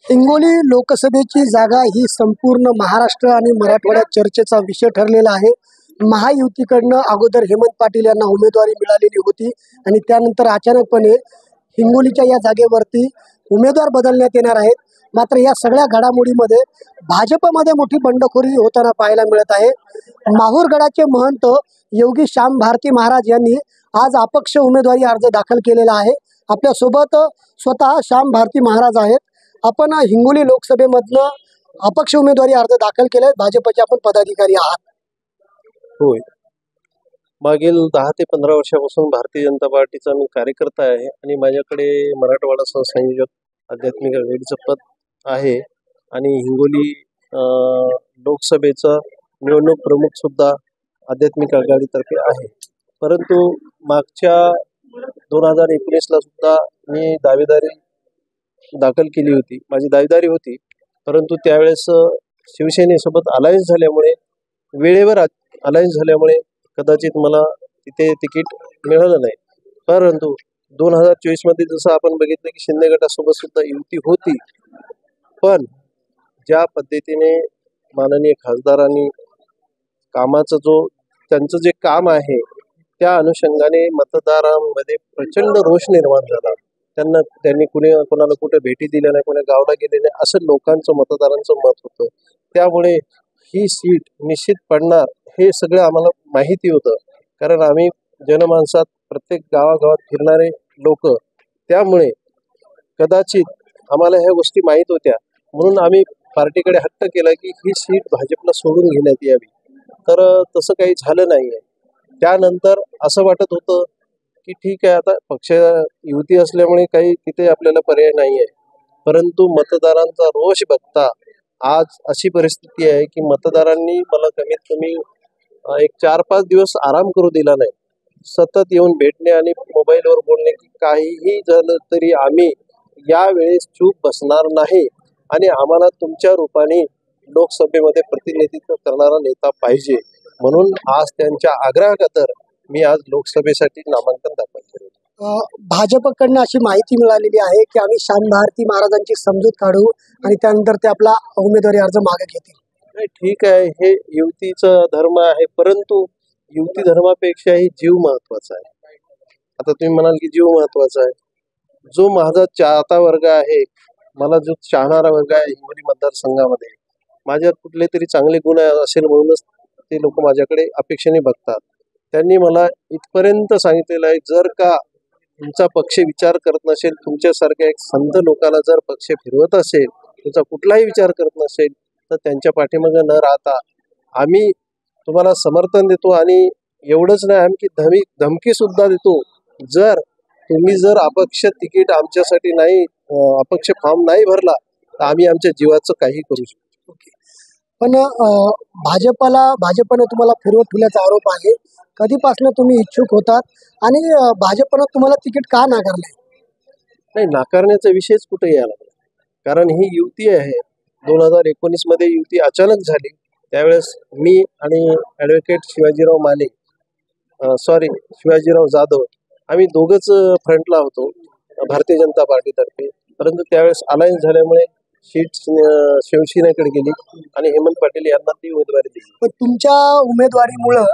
हिंगोली लोकसभेची जागा ही संपूर्ण महाराष्ट्र आणि मराठवाड्यात चर्चेचा विषय ठरलेला आहे। महायुतीकडनं अगोदर हेमंत पाटील यांना उमेदवारी मिळालेली होती आणि त्यानंतर अचानकपणे हिंगोलीच्या या जागेवरती उमेदवार बदलण्यात येणार आहेत। मात्र या सगळ्या घडामोडीमध्ये भाजपमध्ये मोठी बंडखोरी होताना पाहायला मिळत आहे। माहूरगडाचे महंत योगी श्याम भारती महाराज यांनी आज अपक्ष उमेदवारी अर्ज दाखल केलेला आहे। आपल्या सोबत स्वतः श्याम भारती महाराज आहेत। आपण हिंगोली लोकसभेमधनं अपक्ष उमेदवारी अर्ज दाखल केलाय, भाजपचे आपण पदाधिकारी आहात। होय, मागील 10 ते 15 वर्षापासून भारतीय जनता पार्टीचा मी कार्यकर्ता आहे आणि माझ्याकडे मराठवाडा सहसंयोजक आध्यात्मिक आघाडीचं पद आहे आणि हिंगोली लोकसभेचा निवडणूक प्रमुख सुद्धा आध्यात्मिक आघाडीतर्फे आहे। परंतु मागच्या 2019ला सुद्धा मी दावेदारी दाखल केली होती, माझी दावेदारी होती। परंतु त्यावेळेस शिवसेनेसोबत अलायन्स झाल्यामुळे, वेळेवर अलायन्स झाल्यामुळे कदाचित मला तिथे तिकीट मिळालं नाही। परंतु 2024 मध्ये जसं आपण बघितलं की शिंदे गटासोबत सुद्धा युती होती, पण ज्या पद्धतीने माननीय खासदारांनी कामाचं त्यांचं जे काम आहे त्या अनुषंगाने मतदारांमध्ये प्रचंड रोष निर्माण झाला। त्यांनी कोणाला कुठे भेटी दिल्या नाही, कोणा गावाला गेले नाही, असं लोकांचं मतदारांचं मत होतं। त्यामुळे ही सीट निश्चित पडणार हे सगळं आम्हाला माहिती होतं, कारण आम्ही जनमानसात प्रत्येक गावागावात फिरणारे लोक, त्यामुळे कदाचित आम्हाला ह्या गोष्टी माहीत होत्या। म्हणून आम्ही पार्टीकडे हट्ट केला की ही सीट भाजपला सोडून घेण्यात यावी, तर तसं काही झालं नाहीये। त्यानंतर असं वाटत होतं की ठीक आहे, आता पक्ष युती असल्यामुळे काही तिथे आपल्याला पर्याय नाही आहे। परंतु मतदारांचा रोष बघता आज अशी परिस्थिती आहे की मतदारांनी मला कमीत कमी एक 4-5 दिवस आराम करू दिला नाही। सतत येऊन भेटणे आणि मोबाईलवर बोलणे की काहीही झालं तरी आम्ही यावेळेस चूप बसणार नाही आणि आम्हाला तुमच्या रूपाने लोकसभेमध्ये प्रतिनिधित्व करणारा नेता पाहिजे। म्हणून आज त्यांच्या आग्रहाखातर मी आज लोकसभेसाठी नामांकन दाखल केलं। भाजपकडनं अशी माहिती मिळालेली आहे की आम्ही श्याम भारती महाराजांची समजूत काढू आणि त्यानंतर ते आपला उमेदवारी अर्ज मागे घेतील। नाही, ठीक आहे, हे युतीचा धर्म आहे, परंतु युती धर्मापेक्षाही जीव महत्वाचा आहे। आता तुम्ही म्हणाल की जीव महत्वाचा आहे, जो माझा चाहता वर्ग आहे, मला जो चाहणारा वर्ग आहे हिंगोली मतदारसंघामध्ये, माझ्यात कुठले तरी चांगले गुण असेल म्हणूनच ते लोक माझ्याकडे अपेक्षेने बघतात। त्यांनी मला इथपर्यंत सांगितलेलं आहे, जर का तुमचा पक्ष विचार करत नसेल, तुमच्यासारख्या एक संत लोकांना जर पक्ष फिरवत असेल, तुमचा कुठलाही विचार करत नसेल, तर त्यांच्या पाठीमागे न राहता आम्ही तुम्हाला समर्थन देतो आणि एवढंच नाही, आम्ही धमकी सुद्धा देतो। जर तुम्ही अपक्ष तिकीट आमच्यासाठी नाही, अपक्ष फॉर्म नाही भरला, तर आम्ही आमच्या जीवाचं काही करू शकतो। पण भाजपनं तुम्हाला फिरवत ठेवल्याचा आरोप आहे। कधीपासून तुम्ही इच्छुक होतात आणि भाजपनं तुम्हाला तिकीट का नाकारले? नाही, नाकारण्याचा विषयच कुठे यायला लागला, कारण ही युती आहे। 2019 मध्ये युती अचानक झाली, त्यावेळेस मी आणि ॲडव्होकेट शिवाजीराव जाधव आम्ही दोघंच फ्रंटला होतो भारतीय जनता पार्टीतर्फे। परंतु त्यावेळेस अलायन्स झाल्यामुळे सीट शिवसेनेकडे गेली आणि हेमंत पाटील यांना ती उमेदवारी दिली। पण तुमच्या उमेदवारीमुळं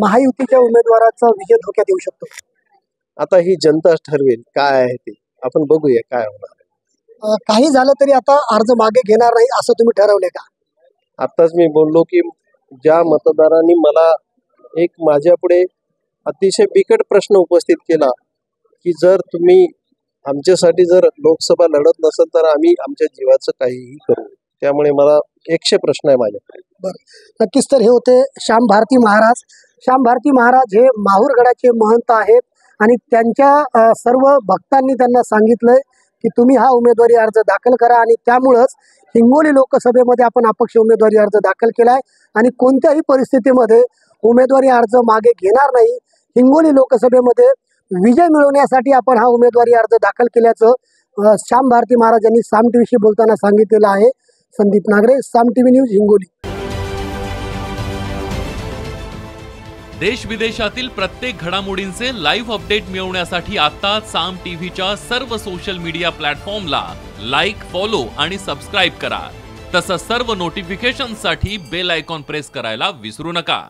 महायुतीच्या उमेदवाराचा विजय धोक्यात येऊ शकतो। आता ही जनता ठरवेल काय आहे ते, आपण बघूया काय होणार। काही झालं तरी आता अर्ज मागे घेणार नाही असं तुम्ही ठरवले का? आताच मी बोललो की ज्या मतदारांनी मला एक माझ्यापुढे अतिशय बिकट प्रश्न उपस्थित केला की जर तुम्ही आमच्यासाठी जर लोकसभा लढत नसेल तर आम्ही आमच्या जीवाचं काहीही करू, त्यामुळे मला 100 प्रश्न आहे माझ्याकडे। बरं, नक्कीच। तर हे होते श्याम भारती महाराज। श्याम भारती महाराज हे माहूरगडाचे महंत आहेत आणि त्यांच्या सर्व भक्तांनी त्यांना सांगितलंय की तुम्ही हा उमेदवारी अर्ज दाखल करा आणि त्यामुळंच हिंगोली लोकसभेमध्ये आपण अपक्ष उमेदवारी अर्ज दाखल केलाय आणि कोणत्याही परिस्थितीमध्ये उमेदवारी अर्ज मागे घेणार नाही। हिंगोली लोकसभेमध्ये विजय मिळवण्यासाठी आपण हा उमेदवारी अर्ज दाखल केल्याचं श्याम भारती महाराज यांनी साम टीव्हीशी बोलताना सांगितलेलं आहे। संदीप नागरे, साम टीव्ही न्यूज, हिंगोली। देश विदेशातील प्रत्येक घडामोडींचे लाईव्ह अपडेट मिळवण्यासाठी आता साम टीव्हीच्या सर्व सोशल मीडिया प्लॅटफॉर्मला लाईक, फॉलो आणि सबस्क्राईब करा. तसंच सर्व नोटिफिकेशनसाठी बेल आयकॉन प्रेस करायला विसरू नका.